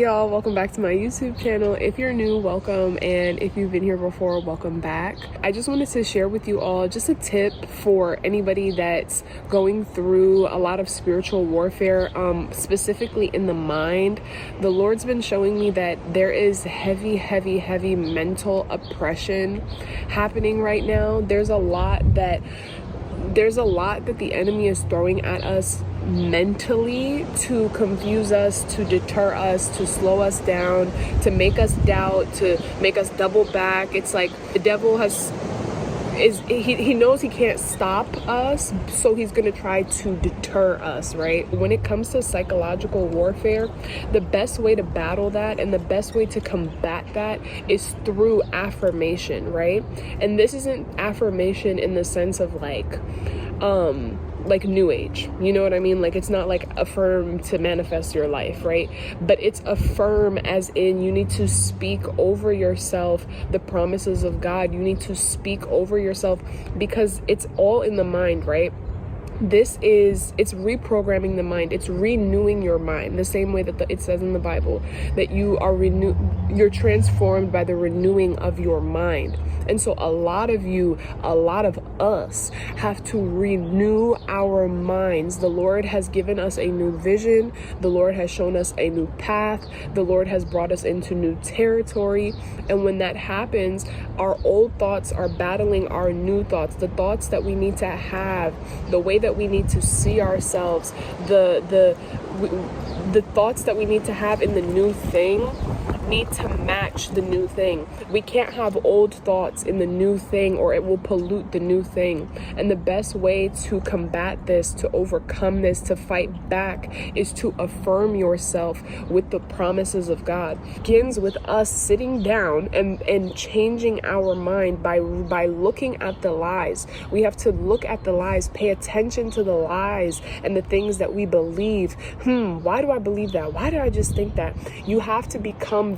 Y'all, welcome back to my YouTube channel. If you're new, welcome, and if you've been here before, welcome back. I just wanted to share with you all just a tip for anybody that's going through a lot of spiritual warfare, specifically in the mind. The Lord's been showing me that there is heavy mental oppression happening right now. There's a lot that the enemy is throwing at us mentally to confuse us, to deter us, to slow us down, to make us doubt, to make us double back. It's like the devil he knows he can't stop us, so he's going to try to deter us, right? When it comes to psychological warfare, the best way to battle that and the best way to combat that is through affirmation, right? And this isn't affirmation in the sense of like new age, you know what I mean? Like, it's not like affirm to manifest your life, right? But it's affirm as in you need to speak over yourself the promises of God. You need to speak over yourself because it's all in the mind, right? It's reprogramming the mind. It's renewing your mind, the same way that it says in the Bible that you're transformed by the renewing of your mind. And so a lot of us have to renew our minds. The Lord has given us a new vision. The Lord has shown us a new path. The Lord has brought us into new territory. And when that happens, our old thoughts are battling our new thoughts, the thoughts that we need to have, the way that we need to see ourselves, the thoughts that we need to have in the new thing need to match the new thing. We can't have old thoughts in the new thing or it will pollute the new thing. And the best way to combat this, to overcome this, to fight back is to affirm yourself with the promises of God. It begins with us sitting down and changing our mind by looking at the lies. We have to look at the lies, pay attention to the lies and the things that we believe. Why do I believe that? Why did I just think that? You have to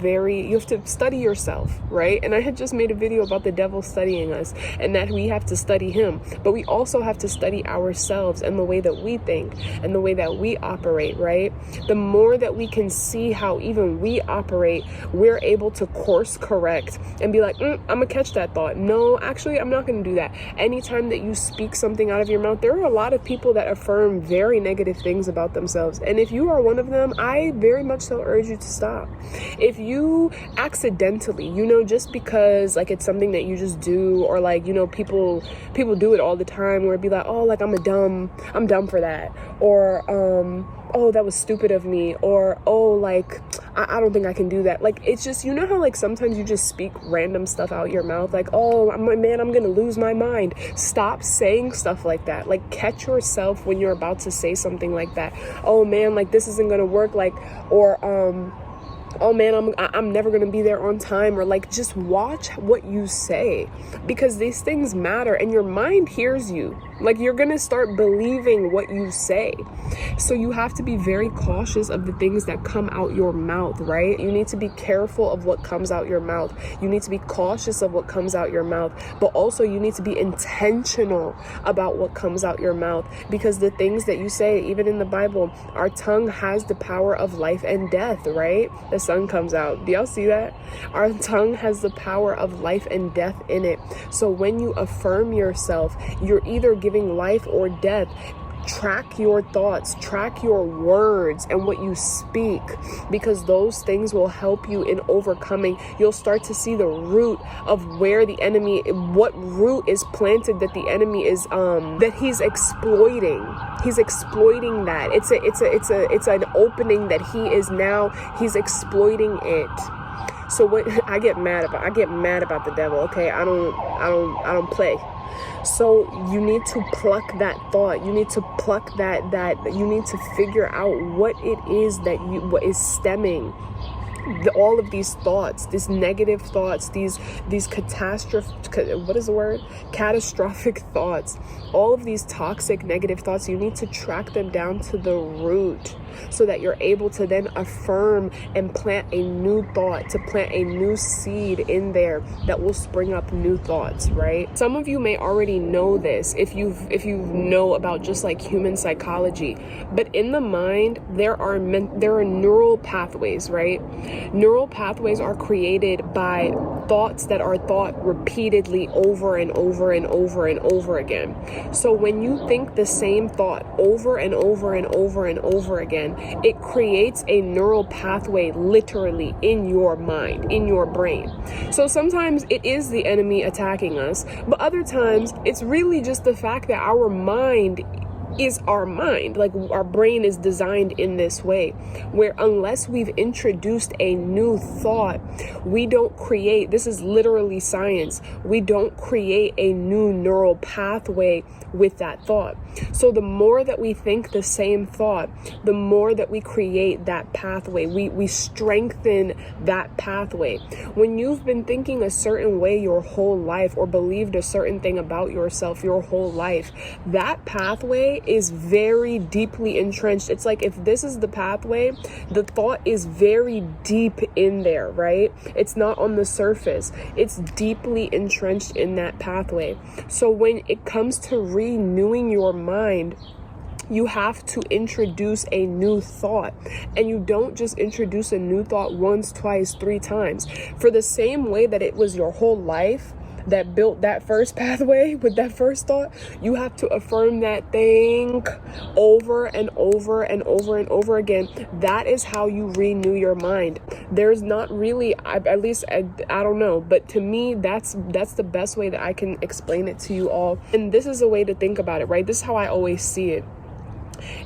you have to study yourself, right? And I had just made a video about the devil studying us and that we have to study him, but we also have to study ourselves and the way that we think and the way that we operate, right? The more that we can see how even we operate, we're able to course correct and be like, I'm gonna catch that thought. No, actually, I'm not gonna do that. Anytime that you speak something out of your mouth, there are a lot of people that affirm very negative things about themselves. And if you are one of them, I very much so urge you to stop. If you accidentally, just because like it's something that you just do, or like, people do it all the time where it'd be like, oh, like I'm dumb for that, or oh, that was stupid of me, or oh, like I don't think I can do that. Like, it's just, how like sometimes you just speak random stuff out your mouth, like, oh man, I'm gonna lose my mind. Stop saying stuff like that. Like, catch yourself when you're about to say something like that. Oh man, like this isn't gonna work, like, or oh man, I'm never gonna be there on time, or like, just watch what you say, because these things matter and your mind hears you. Like, you're gonna start believing what you say. So you have to be very cautious of the things that come out your mouth, right? You need to be careful of what comes out your mouth. You need to be cautious of what comes out your mouth, but also you need to be intentional about what comes out your mouth, because the things that you say, even in the Bible, our tongue has the power of life and death, right? The sun comes out. Do y'all see that? Our tongue has the power of life and death in it. So when you affirm yourself, you're either giving life or death. Track your thoughts, track your words and what you speak, because those things will help you in overcoming. You'll start to see the root of where the enemy, what root is planted that the enemy is that he's exploiting. He's exploiting that. It's an opening that he's exploiting it. So what I get mad about the devil, okay? I don't play. So you need to pluck that thought. You need to pluck that you need to figure out what it is what is stemming all of these thoughts, these negative thoughts, these catastrophic thoughts, all of these toxic negative thoughts, you need to track them down to the root so that you're able to then affirm and plant a new thought, to plant a new seed in there that will spring up new thoughts, right? Some of you may already know this if you know about just like human psychology, but in the mind there are neural pathways, right? Neural pathways are created by thoughts that are thought repeatedly over and over and over and over again. So when you think the same thought over and over and over and over again, it creates a neural pathway literally in your mind, in your brain. So sometimes it is the enemy attacking us, but other times it's really just the fact that our mind is our mind. Like, our brain is designed in this way, where unless we've introduced a new thought, we don't create, this is literally science, we don't create a new neural pathway with that thought. So the more that we think the same thought, the more that we create that pathway. We strengthen that pathway. When you've been thinking a certain way your whole life, or believed a certain thing about yourself your whole life, that pathway is very deeply entrenched. It's like, if this is the pathway, the thought is very deep in there, right? It's not on the surface. It's deeply entrenched in that pathway. So when it comes to renewing your mind, you have to introduce a new thought. And you don't just introduce a new thought once, twice, 3 times. For the same way that it was your whole life that built that first pathway with that first thought, you have to affirm that thing over and over and over and over again. That is how you renew your mind. There's not really, I don't know, but to me, that's the best way that I can explain it to you all. And this is a way to think about it, right? This is how I always see it.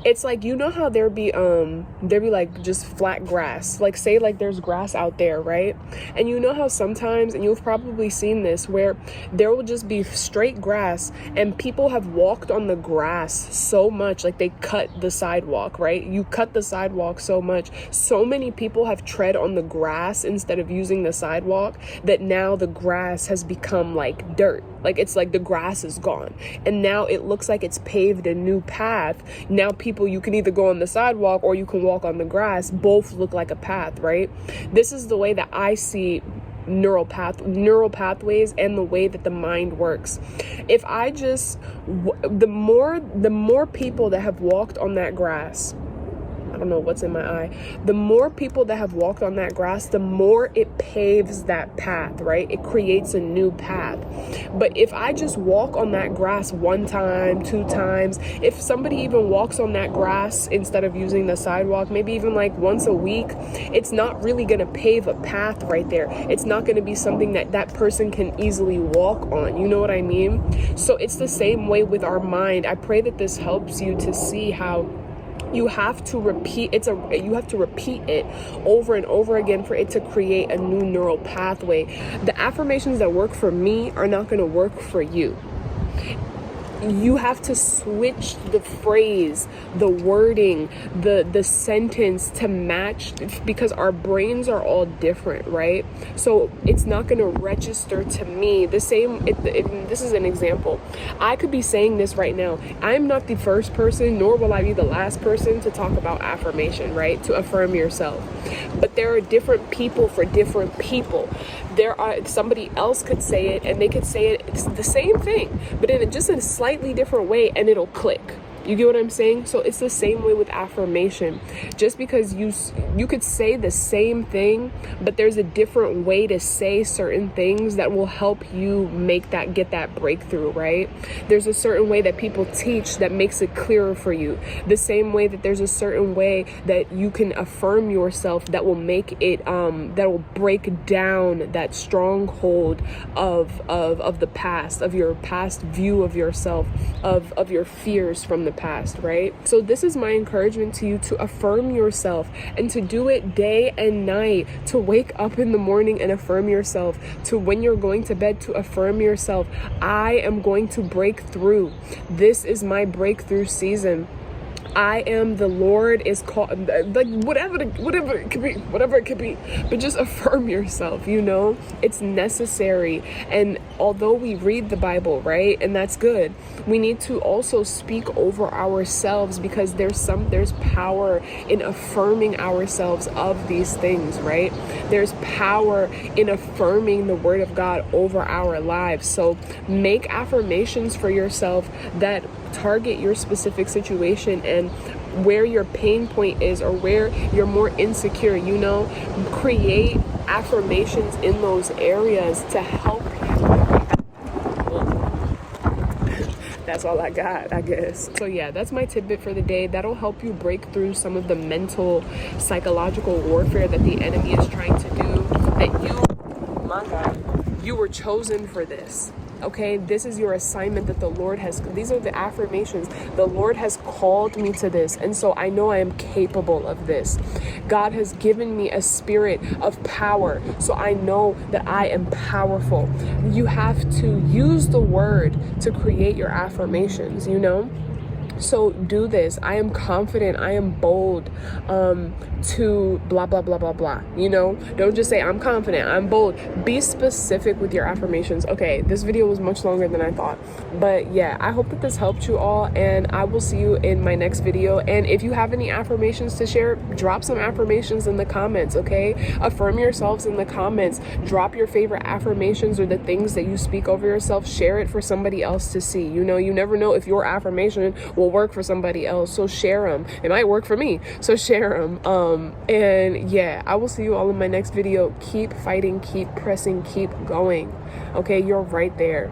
It's like, you know how there be like just flat grass, like say like there's grass out there, right? And you know how sometimes, and you've probably seen this, where there will just be straight grass and people have walked on the grass so much, like they cut the sidewalk, right? You cut the sidewalk so much, so many people have tread on the grass instead of using the sidewalk, that now the grass has become like dirt. Like, it's like the grass is gone and now it looks like it's paved a new path. Now people, you can either go on the sidewalk or you can walk on the grass. Both look like a path, right? This is the way that I see neural pathways and the way that the mind works. If I just, the more people that have walked on that grass, I don't know what's in my eye. The more people that have walked on that grass, the more it paves that path, right? It creates a new path. But if I just walk on that grass 1 time, 2 times, if somebody even walks on that grass instead of using the sidewalk, maybe even like once a week, it's not really going to pave a path right there. It's not going to be something that that person can easily walk on. You know what I mean? So it's the same way with our mind. I pray that this helps you to see how you have to repeat it over and over again for it to create a new neural pathway. The affirmations that work for me are not going to work for you. You have to switch the phrase, the wording, the sentence to match, because our brains are all different, right? So it's not going to register to me the same. This is an example. I could be saying this right now. I'm not the first person, nor will I be the last person to talk about affirmation, right? To affirm yourself. But there are different people for different people. Somebody else could say it and they could say it's the same thing, but in just a slightly different way, and it'll click. You get what I'm saying? So it's the same way with affirmation. Just because you could say the same thing, but there's a different way to say certain things that will help you get that breakthrough, right? There's a certain way that people teach that makes it clearer for you. The same way that there's a certain way that you can affirm yourself that will make it that will break down that stronghold of the past, of your past view of yourself, of your fears from the past, right? So this is my encouragement to you, to affirm yourself and to do it day and night, to wake up in the morning and affirm yourself, to when you're going to bed to affirm yourself. I am going to break through. This is my breakthrough season. I am the Lord is called, like whatever it could be, but just affirm yourself, you know, it's necessary. And although we read the Bible, right, and that's good, we need to also speak over ourselves, because there's power in affirming ourselves of these things, right? There's power in affirming the word of God over our lives. So make affirmations for yourself that target your specific situation and where your pain point is, or where you're more insecure, you know, create affirmations in those areas to help you. That's all I got, I guess. So yeah, that's my tidbit for the day. That'll help you break through some of the mental, psychological warfare that the enemy is trying to do. That my God, you were chosen for this. Okay, this is your assignment that the Lord has, these are the affirmations. The Lord has called me to this. And so I know I am capable of this. God has given me a spirit of power. So I know that I am powerful. You have to use the word to create your affirmations, you know? So do this. I am confident. I am bold to blah, blah, blah, blah, blah. You know, don't just say I'm confident, I'm bold. Be specific with your affirmations. Okay, this video was much longer than I thought. But yeah, I hope that this helped you all, and I will see you in my next video. And if you have any affirmations to share, drop some affirmations in the comments, okay? Affirm yourselves in the comments. Drop your favorite affirmations or the things that you speak over yourself. Share it for somebody else to see. You know, you never know if your affirmation will work for somebody else, so share them. It might work for me, so share them. And yeah, I will see you all in my next video. Keep fighting, keep pressing, keep going. Okay, you're right there.